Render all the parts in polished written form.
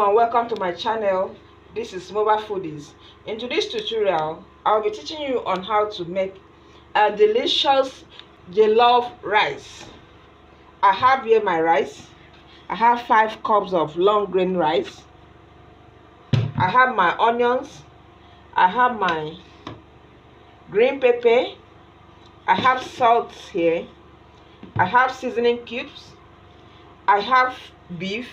And welcome to my channel. This is Mobile Foodies. In today's tutorial I'll be teaching you on how to make a delicious jollof rice. I have here my rice. I have 5 cups of long grain rice. I have my onions. I have my green pepper. I have salt here. I have seasoning cubes. I have beef.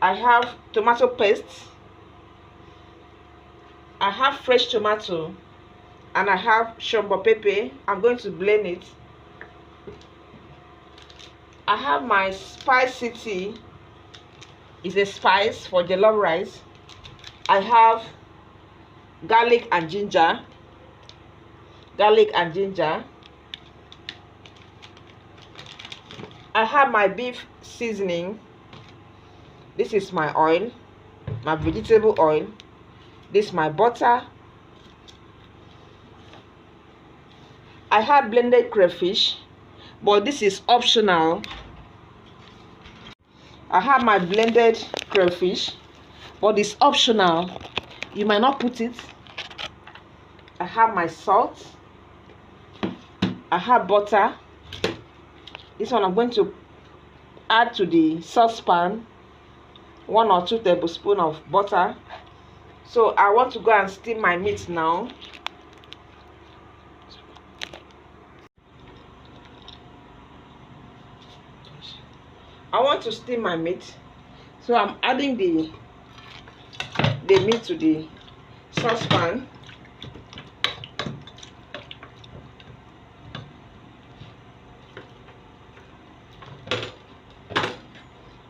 I have tomato paste. I have fresh tomato, and I have shombo pepper. I'm going to blend it. I have my spicy tea. It's a spice for jollof rice. I have garlic and ginger. I have my beef seasoning. This is my oil, my vegetable oil. This is my butter. I have blended crayfish, but this is optional. I have my blended crayfish, but it's optional. You might not put it. I have my salt. I have butter. This one I'm going to add to the saucepan. 1 or 2 tablespoons of butter. So I want to go and steam my meat now. I want to steam my meat, so I'm adding the meat to the saucepan.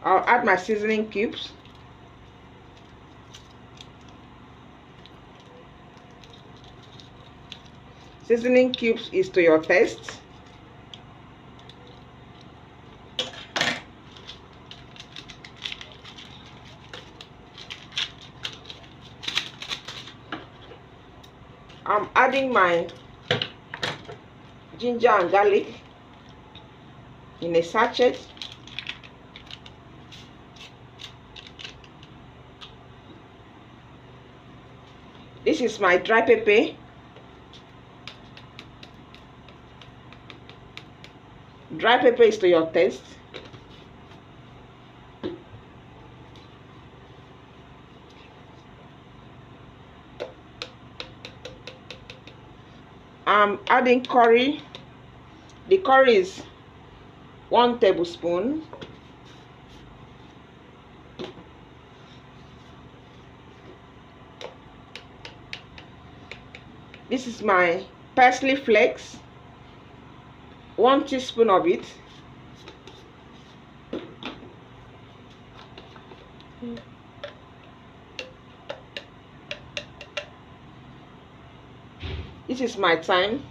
I'll add my seasoning cubes. Seasoning cubes is to your taste. I'm adding my ginger and garlic in a sachet. This is my dry pepper. Dry pepper is to your taste. I'm adding curry. The curry is 1 tablespoon. This is my parsley flakes, 1 teaspoon of it. This is my thyme,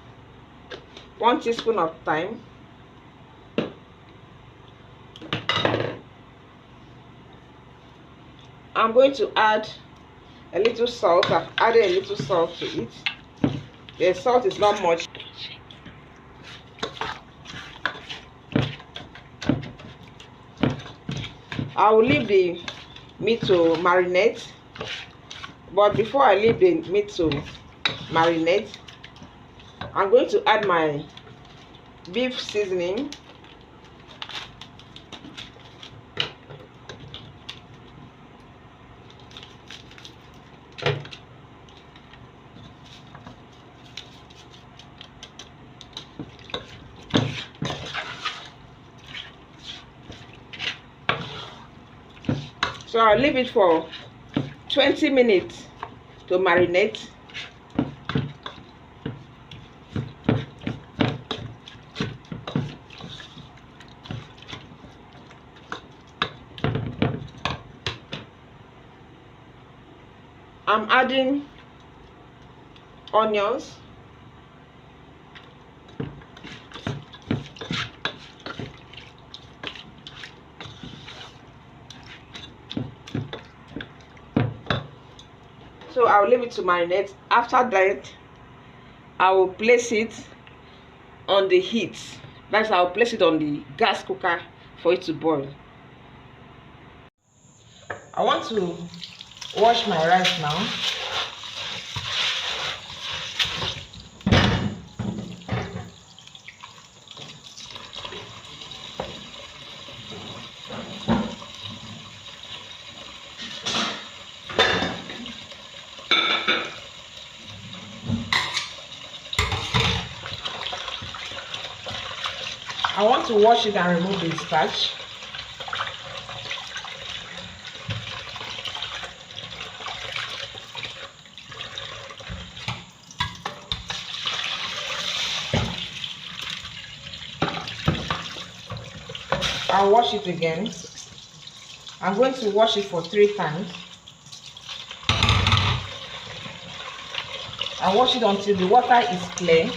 1 teaspoon of thyme. I'm going to add a little salt. I've added a little salt to it. The salt is not much. I will leave the meat to marinate, but before I leave the meat to marinate, I'm going to add my beef seasoning. So I'll leave it for 20 minutes to marinate. I'm adding onions. So I'll leave it to marinate. After that, I will place it on the heat. That's I'll place it on the gas cooker for it to boil. I want to wash my rice now. I want to wash it and remove the starch. I'll wash it again. I'm going to wash it for 3 times. I'll wash it until the water is clear.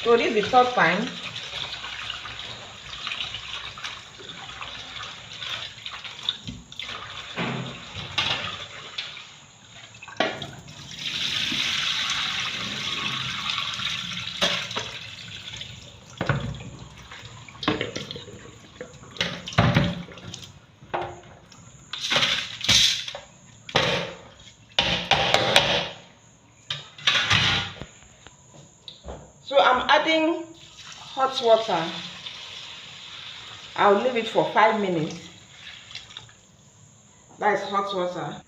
So this is the 3rd time. So I'm adding hot water. I'll leave it for 5 minutes. That is hot water.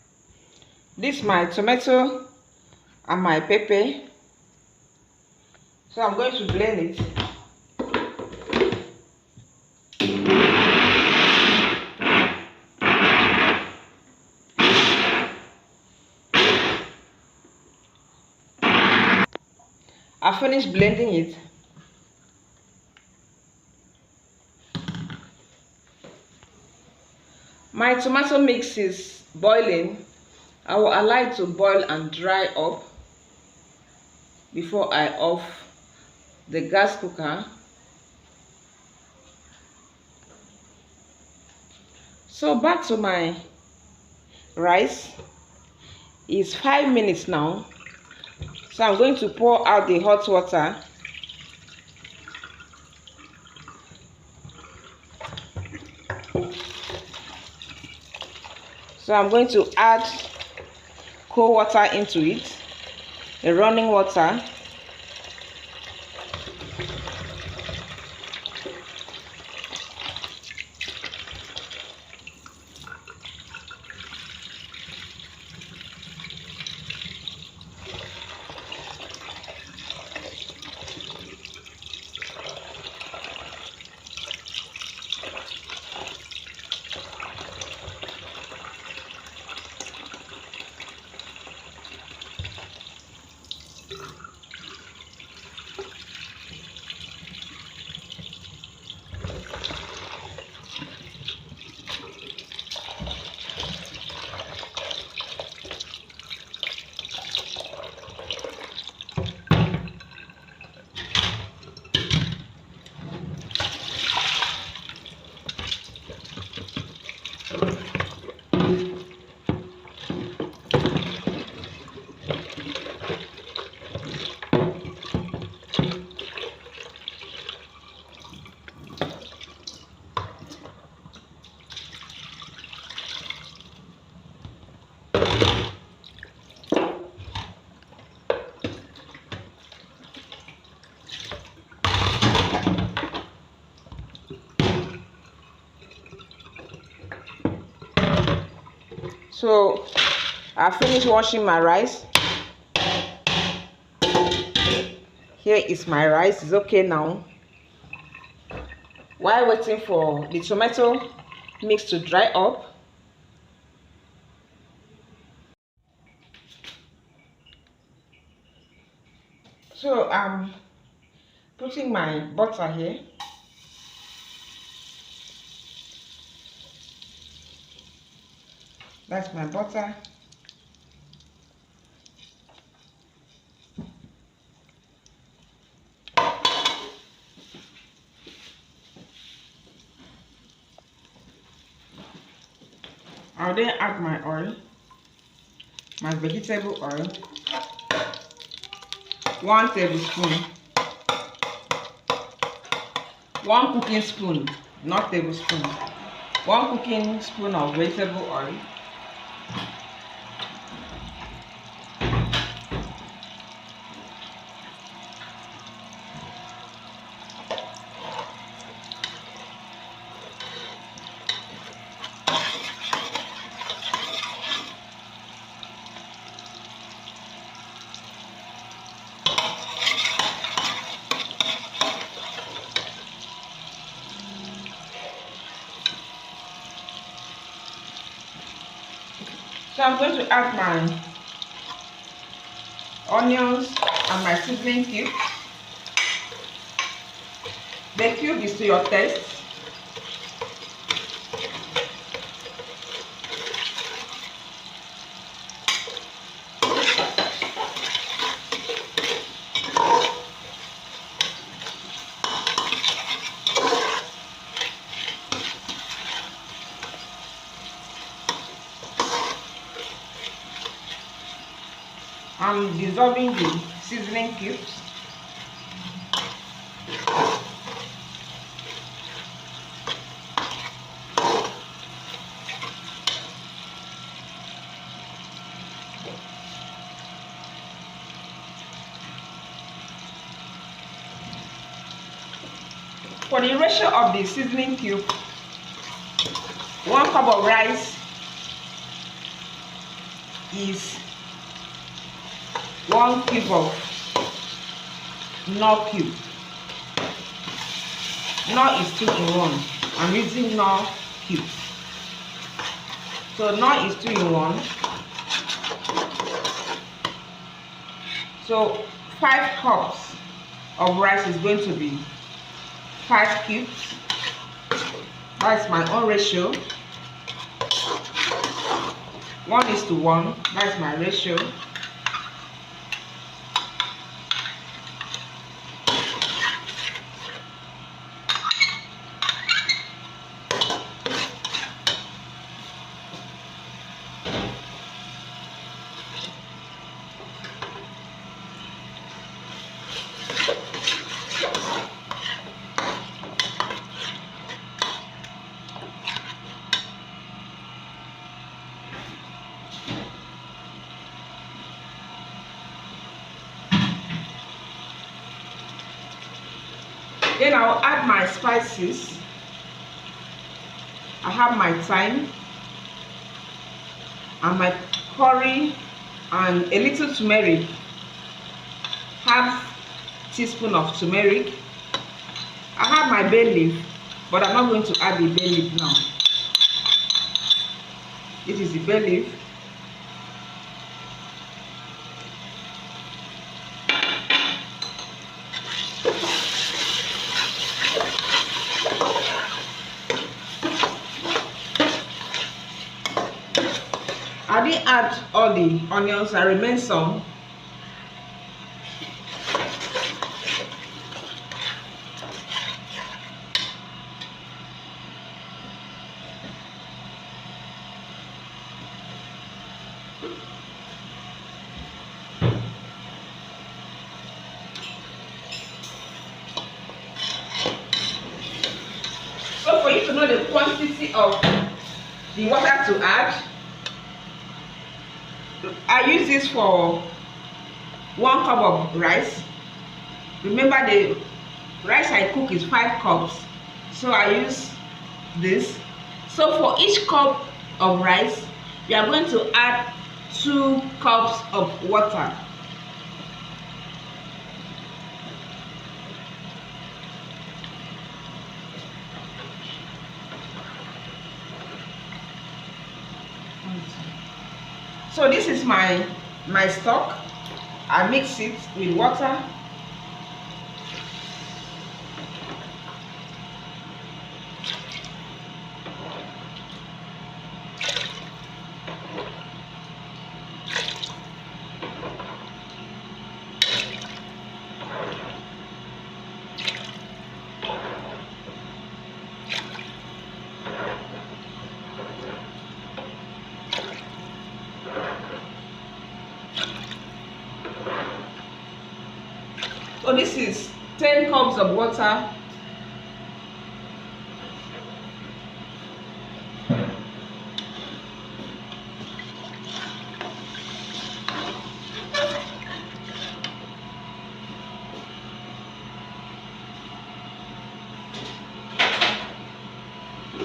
This is my tomato and my pepper. So I'm going to blend it. I finished blending it. My tomato mix is boiling. I will allow it to boil and dry up before I off the gas cooker. So back to my rice. It's 5 minutes now. So I'm going to pour out the hot water. So I'm going to add cold water into it, the running water. So I finished washing my rice. Here is my rice. It's okay now. While waiting for the tomato mix to dry up, So I'm putting my butter here. That's my butter. I'll then add my oil, my vegetable oil, 1 tablespoon, 1 cooking spoon, not tablespoon, 1 cooking spoon of vegetable oil. So I'm going to add my onions and my seasoning cube. The cube is to your taste. I'm dissolving the seasoning cubes. For the ratio of the seasoning cube, 1 cup of rice is 1 cube of Knorr cube. Knorr is 2 in 1. I'm using Knorr cubes. So Knorr is 2 in 1. So 5 cups of rice is going to be 5 cubes. That's my own ratio. 1:1. That's my ratio. Then I'll add my spices. I have my thyme and my curry and a little turmeric, half teaspoon of turmeric. I have my bay leaf, but I'm not going to add the bay leaf now. This is the bay leaf. I didn't add all the onions, I remain some. So for you to know the quantity of the water to add, I use this for 1 cup of rice. Remember, the rice I cook is 5 cups, so I use this. So for each cup of rice, we are going to add 2 cups of water. So this is my stock. I mix it with water So this is 10 cups of water.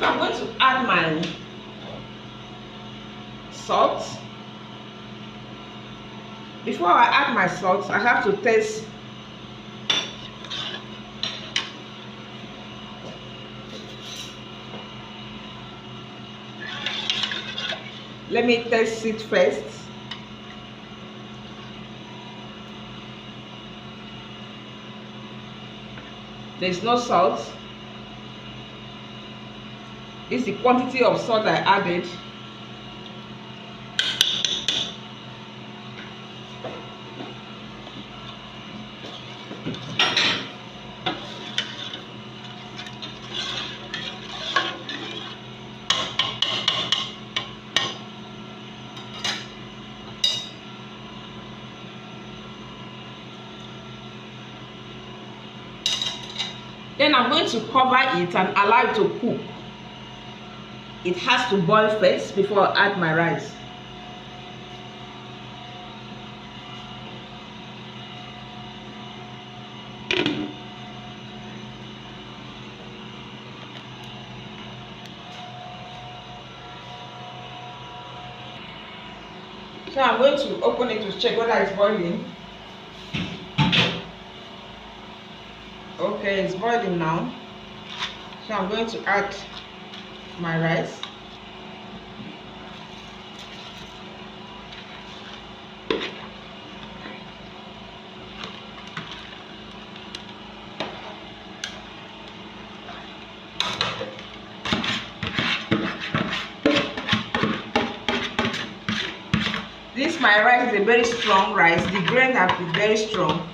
I'm going to add my salt. Before I add my salt, I have to taste. Let me taste it first. There's no salt. This is the quantity of salt I added. Then I'm going to cover it and allow it to cook. It has to boil first before I add my rice. So I'm going to open it to check whether it's boiling. Okay, it's boiling now. So I'm going to add my rice. This my rice is a very strong rice. The grain has been very strong.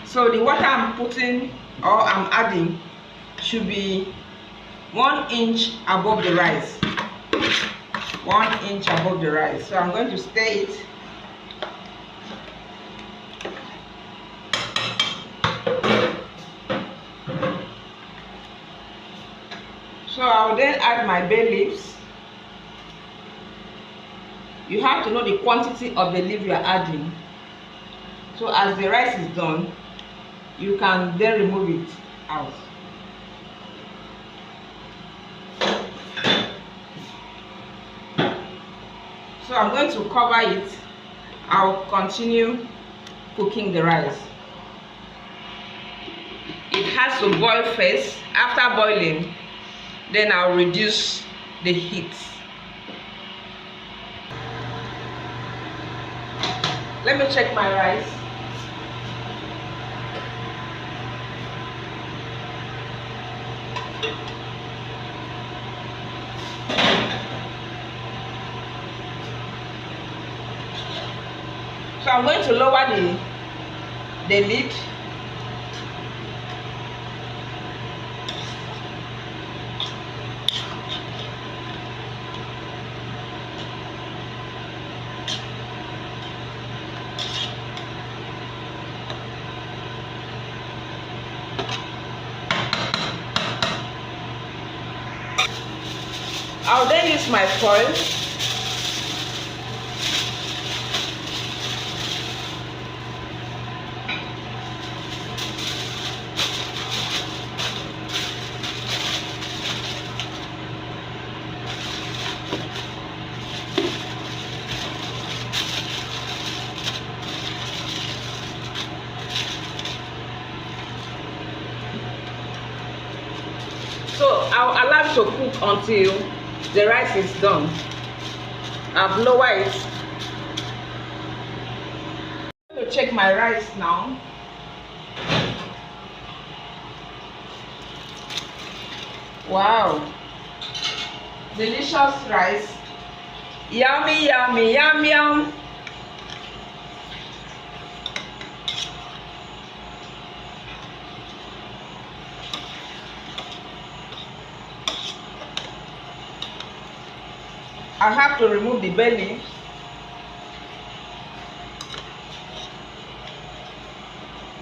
So the water I'm putting or I'm adding should be 1 inch above the rice. 1 inch above the rice. So I'm going to stir it. So I'll then add my bay leaves. You have to know the quantity of the leaf you are adding. So as the rice is done, you can then remove it out. So I'm going to cover it. I'll continue cooking the rice. It has to boil first. After boiling, then I'll reduce the heat. Let me check my rice. So I'm going to lower the lid. I'll then use my foil. So I'll allow it to cook until the rice is done. I've lowered it. I'm going to check my rice now. Wow, delicious rice. Yummy, yummy, yum, yum. I have to remove the belly.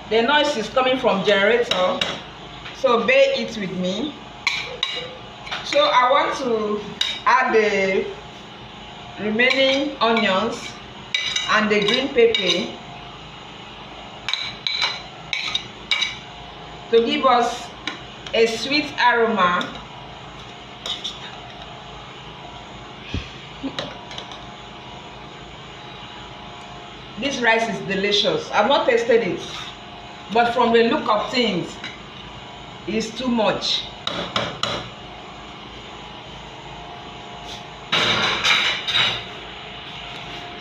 The noise is coming from generator, so bear it with me. So I want to add the remaining onions and the green pepper to give us a sweet aroma. This rice is delicious. I've not tasted it, but from the look of things, it's too much.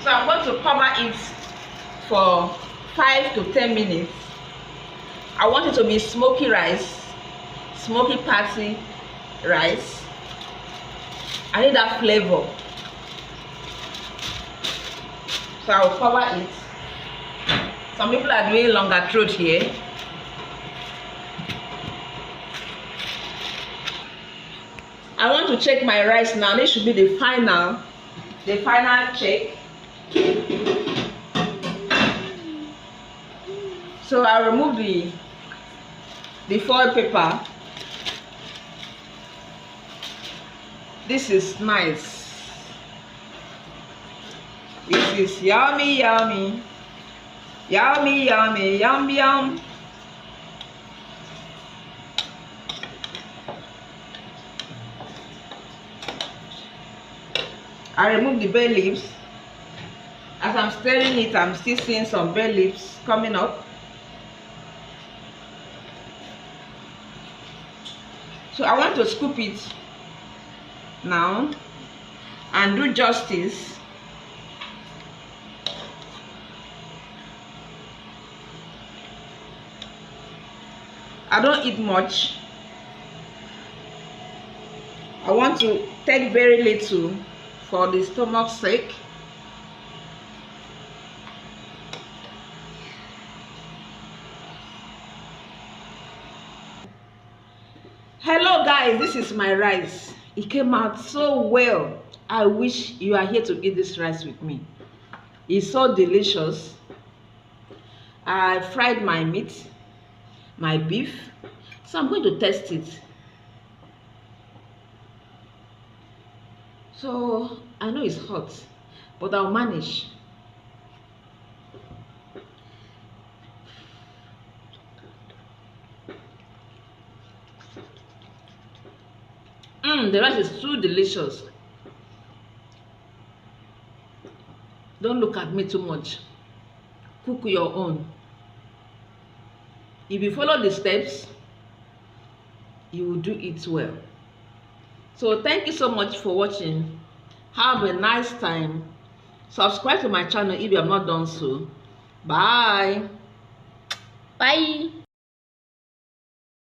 So I'm going to cover it for 5 to 10 minutes. I want it to be smoky rice, smoky patty rice. I need that flavor. So I will cover it. Some people are doing longer throat here. I want to check my rice now. This should be the final check. So I remove the foil paper. This is nice. This is yummy, yummy, yummy, yummy, yum, yum. I remove the bay leaves. As I'm stirring it, I'm still seeing some bay leaves coming up. So I want to scoop it now and do justice. I don't eat much. I want to take very little for the stomach's sake. Hello guys, this is my rice. It came out so well. I wish you are here to eat this rice with me. It's so delicious. I fried my meat, my beef, so I'm going to test it. So I know it's hot, but I'll manage. The rice is too delicious. Don't look at me too much. Cook your own. If you follow the steps, you will do it well. So thank you so much for watching. Have a nice time. Subscribe to my channel if you have not done so. Bye. Bye.